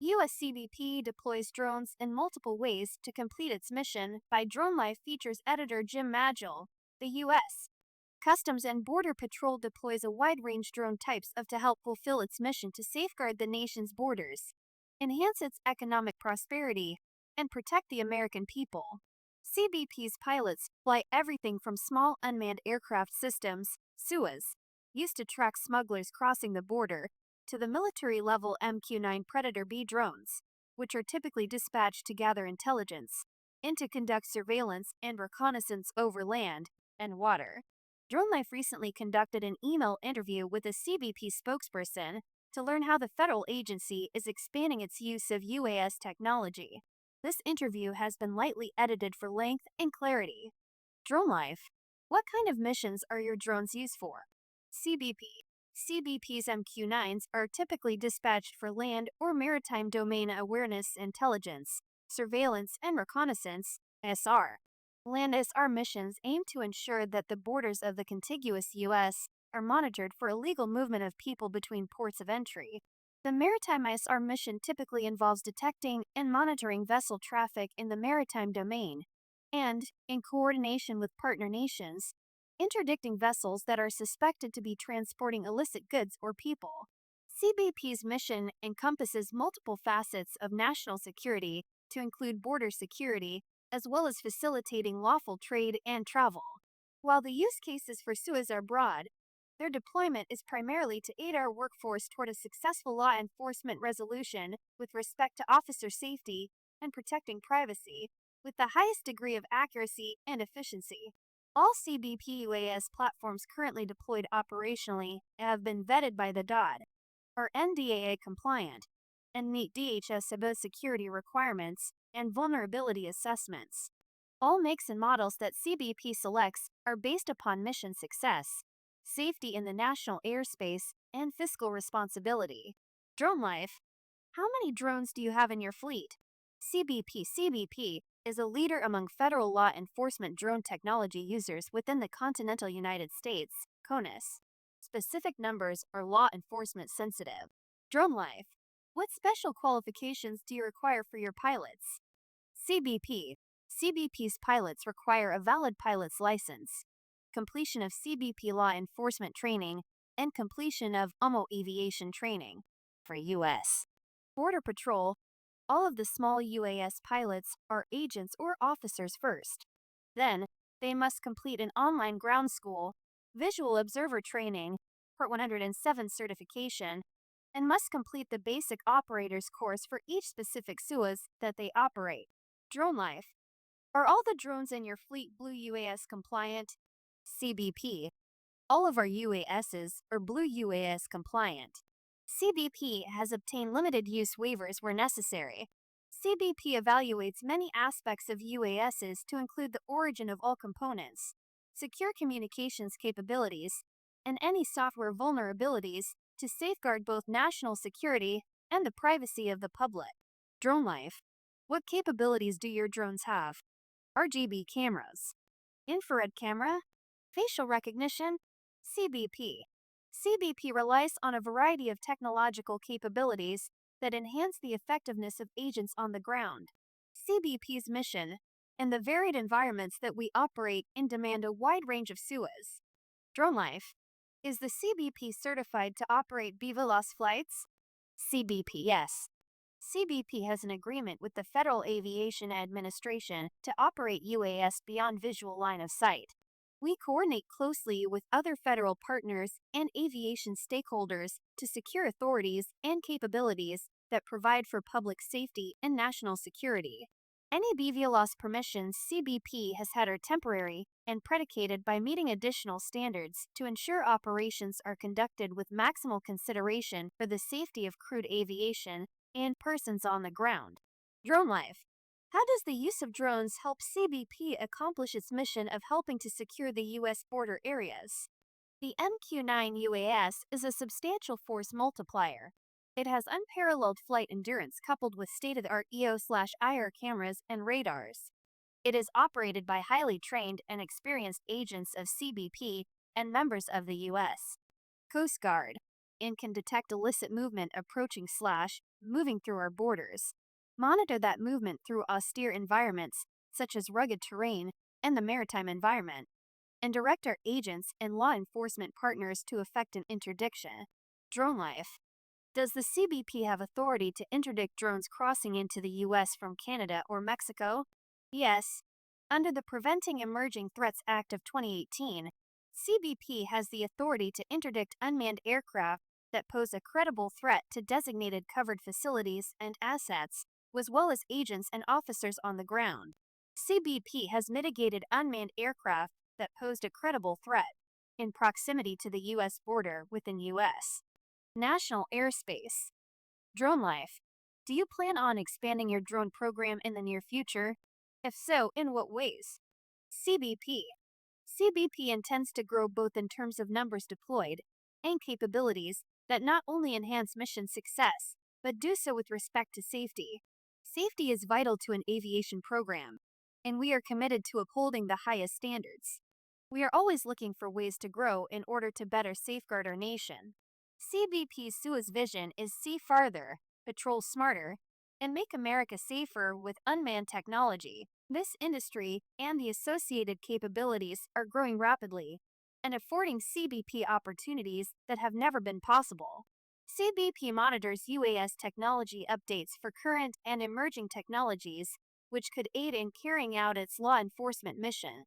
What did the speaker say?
U.S. CBP deploys drones in multiple ways to complete its mission by DroneLife features editor Jim Magill. The U.S. Customs and Border Patrol deploys a wide range drone types to help fulfill its mission to safeguard the nation's borders, enhance its economic prosperity, and protect the American people. CBP's pilots fly everything from small unmanned aircraft systems, sUAS, used to track smugglers crossing the border, to the military-level MQ-9 Predator B drones, which are typically dispatched to gather intelligence, and to conduct surveillance and reconnaissance over land and water. DroneLife recently conducted an email interview with a CBP spokesperson to learn how the federal agency is expanding its use of UAS technology. This interview has been lightly edited for length and clarity. DroneLife: what kind of missions are your drones used for? CBP: CBP's MQ-9s are typically dispatched for land or maritime domain awareness intelligence, surveillance and reconnaissance, SR. Land SR missions aim to ensure that the borders of the contiguous U.S. are monitored for illegal movement of people between ports of entry. The maritime SR mission typically involves detecting and monitoring vessel traffic in the maritime domain, and, in coordination with partner nations, interdicting vessels that are suspected to be transporting illicit goods or people. CBP's mission encompasses multiple facets of national security to include border security, as well as facilitating lawful trade and travel. While the use cases for sUAS are broad, their deployment is primarily to aid our workforce toward a successful law enforcement resolution with respect to officer safety and protecting privacy, with the highest degree of accuracy and efficiency. All CBP UAS platforms currently deployed operationally have been vetted by the DoD, are NDAA compliant, and meet DHS cybersecurity requirements and vulnerability assessments. All makes and models that CBP selects are based upon mission success, safety in the national airspace, and fiscal responsibility. DroneLife: how many drones do you have in your fleet? CBP is a leader among federal law enforcement drone technology users within the continental United States, CONUS. Specific numbers are law enforcement sensitive. DroneLife: what special qualifications do you require for your pilots? CBP's pilots require a valid pilot's license, completion of CBP law enforcement training, and completion of UMO aviation training. For U.S. Border Patrol, all of the small UAS pilots are agents or officers first. Then, they must complete an online ground school, visual observer training, Part 107 certification, and must complete the basic operators course for each specific sUAS that they operate. DroneLife: are all the drones in your fleet Blue UAS compliant? CBP: all of our UASs are Blue UAS compliant. CBP has obtained limited use waivers where necessary. CBP evaluates many aspects of UASs to include the origin of all components, secure communications capabilities, and any software vulnerabilities to safeguard both national security and the privacy of the public. DroneLife: what capabilities do your drones have? RGB cameras, infrared camera, facial recognition. CBP relies on a variety of technological capabilities that enhance the effectiveness of agents on the ground. CBP's mission and the varied environments that we operate in demand a wide range of sUAS. DroneLife: is the CBP certified to operate BVLOS flights? CBP: yes. CBP has an agreement with the Federal Aviation Administration to operate UAS beyond visual line of sight. We coordinate closely with other federal partners and aviation stakeholders to secure authorities and capabilities that provide for public safety and national security. Any BVLOS permissions CBP has had are temporary and predicated by meeting additional standards to ensure operations are conducted with maximal consideration for the safety of crewed aviation and persons on the ground. DroneLife: how does the use of drones help CBP accomplish its mission of helping to secure the U.S. border areas? The MQ-9 UAS is a substantial force multiplier. It has unparalleled flight endurance coupled with state-of-the-art EO/IR cameras and radars. It is operated by highly trained and experienced agents of CBP and members of the U.S. Coast Guard, and can detect illicit movement approaching / moving through our borders, monitor that movement through austere environments such as rugged terrain and the maritime environment, and direct our agents and law enforcement partners to effect an interdiction. DroneLife. Does the CBP have authority to interdict drones crossing into the U.S. from Canada or Mexico? Yes. Under the Preventing Emerging Threats Act of 2018, CBP has the authority to interdict unmanned aircraft that pose a credible threat to designated covered facilities and assets, as well as agents and officers on the ground. CBP has mitigated unmanned aircraft that posed a credible threat in proximity to the U.S. border within U.S. national airspace. DroneLife. Do you plan on expanding your drone program in the near future? If so, in what ways? CBP. CBP intends to grow both in terms of numbers deployed and capabilities that not only enhance mission success, but do so with respect to safety. Safety is vital to an aviation program, and we are committed to upholding the highest standards. We are always looking for ways to grow in order to better safeguard our nation. CBP's sUAS vision is see farther, patrol smarter, and make America safer with unmanned technology. This industry and the associated capabilities are growing rapidly and affording CBP opportunities that have never been possible. CBP monitors UAS technology updates for current and emerging technologies, which could aid in carrying out its law enforcement mission.